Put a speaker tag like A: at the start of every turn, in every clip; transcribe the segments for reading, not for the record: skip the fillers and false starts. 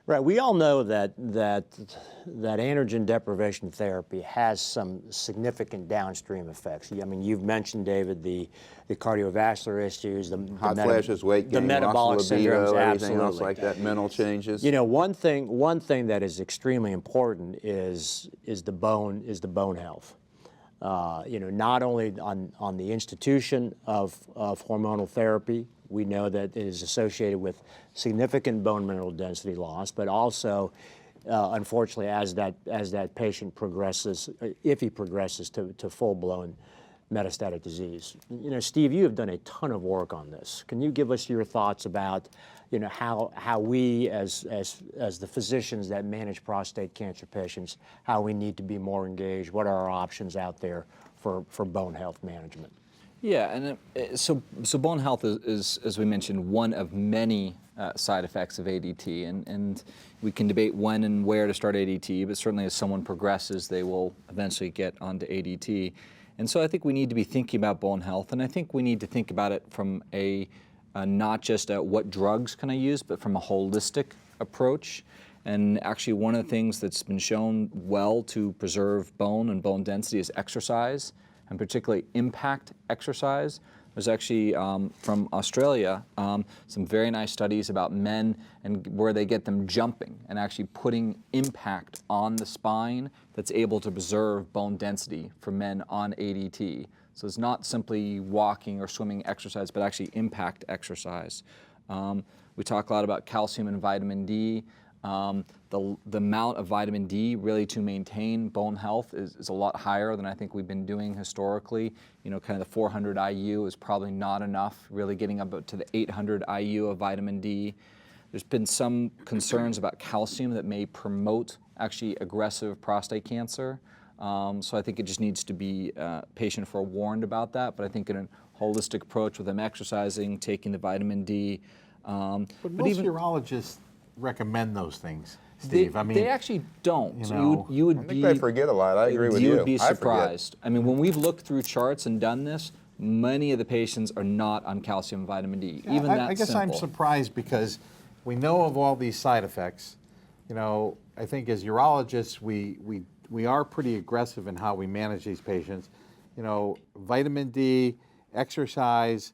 A: Right. We all know that androgen deprivation therapy has some significant downstream effects. I mean, you've mentioned, David, the cardiovascular issues, the
B: hot flashes, weight gain,
A: metabolic
B: loss of libido,
A: syndromes,
B: everything else
A: absolutely.
B: like that, mental changes.
A: You know, one thing that is extremely important is the bone health. You know, not only on the institution of hormonal therapy, we know that it is associated with significant bone mineral density loss, but also, unfortunately, as that patient progresses, if he progresses to full-blown metastatic disease. You know, Steve, you have done a ton of work on this. Can you give us your thoughts about, you know, how we as the physicians that manage prostate cancer patients, how we need to be more engaged? What are our options out there for bone health management?
C: Yeah, and so bone health is, as we mentioned, one of many side effects of ADT, and we can debate when and where to start ADT, but certainly as someone progresses, they will eventually get onto ADT. And so I think we need to be thinking about bone health, and I think we need to think about it from not just what drugs can I use, but from a holistic approach. And actually one of the things that's been shown well to preserve bone and bone density is exercise, and particularly impact exercise. There's actually, from Australia, some very nice studies about men and where they get them jumping and actually putting impact on the spine that's able to preserve bone density for men on ADT. So it's not simply walking or swimming exercise, but actually impact exercise. We talk a lot about calcium and vitamin D. The amount of vitamin D really to maintain bone health is a lot higher than I think we've been doing historically. You know, kind of the 400 IU is probably not enough, really getting up to the 800 IU of vitamin D. There's been some concerns about calcium that may promote actually aggressive prostate cancer. So I think it just needs to be patient forewarned about that. But I think in a holistic approach with them exercising, taking the vitamin D.
D: But most urologists recommend those things, Steve. I mean,
C: they actually don't.
D: You know,
C: you would
B: I think they forget a lot. I agree with you.
C: You would be surprised. I mean, when we've looked through charts and done this, many of the patients are not on calcium and vitamin D.
D: Yeah,
C: even that
D: I guess
C: simple.
D: I'm surprised because we know of all these side effects. You know, I think as urologists, we are pretty aggressive in how we manage these patients. You know, vitamin D, exercise,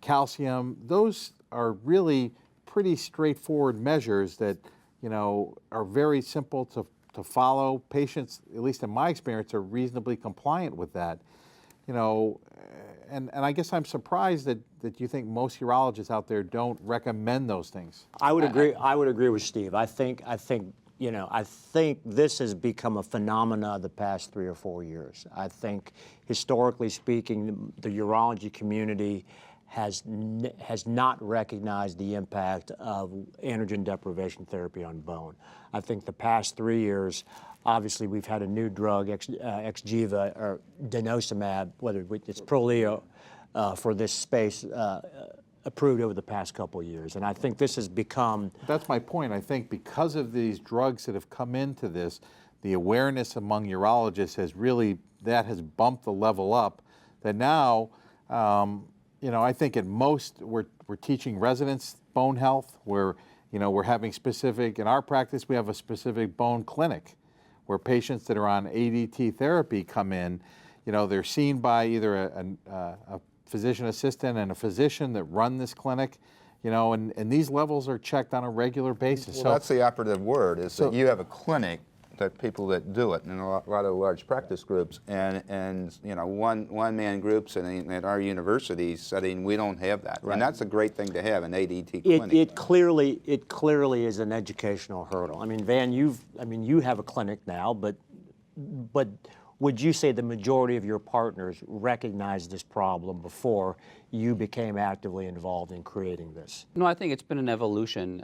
D: calcium, those are really pretty straightforward measures that, you know, are very simple to follow. Patients, at least in my experience, are reasonably compliant with that. You know, and I guess I'm surprised that you think most urologists out there don't recommend those things.
A: I would agree. I would agree with Steve. I think you know, I think this has become a phenomena of the past 3 or 4 years. I think, historically speaking, the urology community has not recognized the impact of androgen deprivation therapy on bone. I think the past 3 years, obviously we've had a new drug, Xgeva or denosumab, whether it's Prolia for this space, approved over the past couple of years. And I think this has become...
D: That's my point. I think because of these drugs that have come into this, the awareness among urologists has really, that has bumped the level up, that now, you know, I think at most we're teaching residents bone health. We're having specific, in our practice, we have a specific bone clinic where patients that are on ADT therapy come in. You know, they're seen by either a physician assistant and a physician that run this clinic, you know, and these levels are checked on a regular basis.
B: Well,
D: so
B: that's the operative word, is that you have a clinic, that people that do it in a lot of large practice groups, and you know, one-man groups, and at our university setting, we don't have that. Right. And that's a great thing to have, an ADT clinic.
A: It clearly is an educational hurdle. I mean, Van, you have a clinic now, but would you say the majority of your partners recognized this problem before you became actively involved in creating this?
E: No, I think it's been an evolution.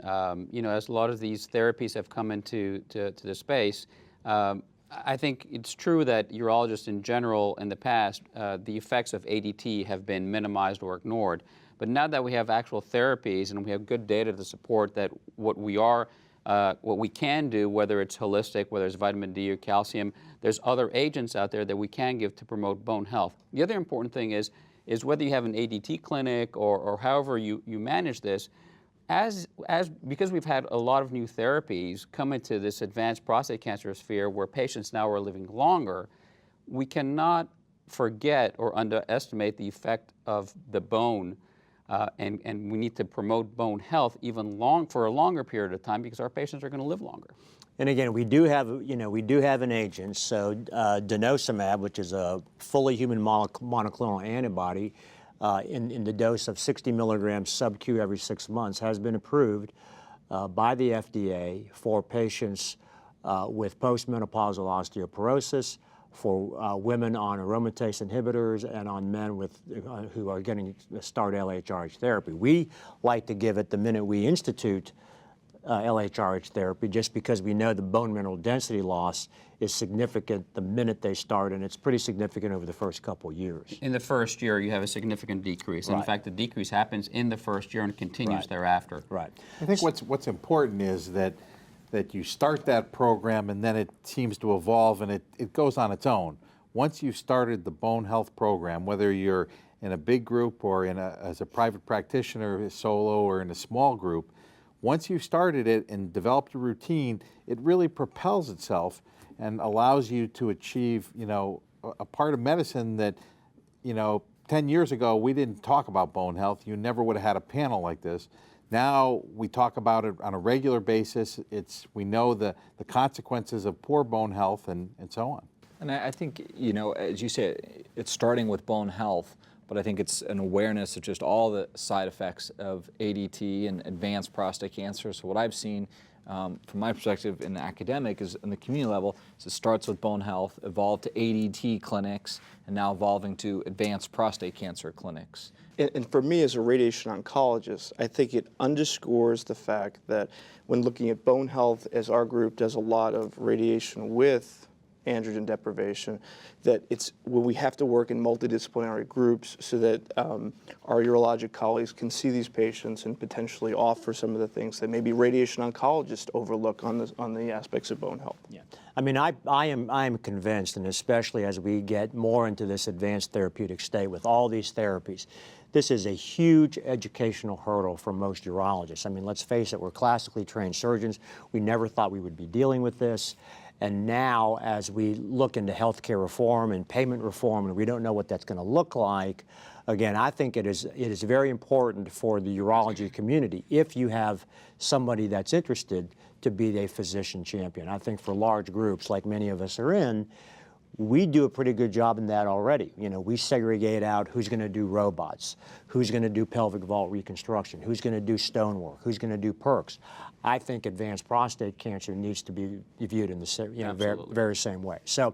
E: You know, as a lot of these therapies have come into the space, I think it's true that urologists in general in the past, the effects of ADT have been minimized or ignored. But now that we have actual therapies and we have good data to support that what we can do, whether it's holistic, whether it's vitamin D or calcium, there's other agents out there that we can give to promote bone health. The other important thing is whether you have an ADT clinic or however you manage this, because we've had a lot of new therapies come into this advanced prostate cancer sphere where patients now are living longer, we cannot forget or underestimate the effect of the bone, and we need to promote bone health for a longer period of time because our patients are going to live longer.
A: And again, we do have an agent. So denosumab, which is a fully human monoclonal antibody, in the dose of 60 milligrams sub-Q every 6 months, has been approved by the FDA for patients with postmenopausal osteoporosis, for women on aromatase inhibitors, and on men who are getting start LHRH therapy. We like to give it the minute we institute LHRH therapy, just because we know the bone mineral density loss is significant the minute they start, and it's pretty significant over the first couple of years.
E: In the first year, you have a significant decrease. And in fact, the decrease happens in the first year and continues thereafter.
A: Right.
D: I think what's important is that you start that program and then it seems to evolve and it goes on its own. Once you've started the bone health program, whether you're in a big group or as a private practitioner, solo, or in a small group, once you've started it and developed a routine, it really propels itself and allows you to achieve, a part of medicine that, 10 years ago we didn't talk about bone health. You never would have had a panel like this. Now we talk about it on a regular basis. We know the consequences of poor bone health and so on.
C: And I think, as you say, it's starting with bone health, but I think it's an awareness of just all the side effects of ADT and advanced prostate cancer. So what I've seen from my perspective in the academic is in the community level, is it starts with bone health, evolved to ADT clinics, and now evolving to advanced prostate cancer clinics.
F: And for me as a radiation oncologist, I think it underscores the fact that when looking at bone health, as our group does a lot of radiation with androgen deprivation, that we have to work in multidisciplinary groups so that our urologic colleagues can see these patients and potentially offer some of the things that maybe radiation oncologists overlook on the aspects of bone health.
A: Yeah. I mean, I am convinced, and especially as we get more into this advanced therapeutic state with all these therapies, this is a huge educational hurdle for most urologists. I mean, let's face it, we're classically trained surgeons. We never thought we would be dealing with this. And now, as we look into healthcare reform and payment reform, and we don't know what that's going to look like, again, I think it is very important for the urology community, if you have somebody that's interested, to be a physician champion. I think for large groups, like many of us are in, we do a pretty good job in that already. We segregate out who's going to do robots, who's going to do pelvic vault reconstruction, who's going to do stonework, who's going to do perks. I think advanced prostate cancer needs to be viewed in the very same way. So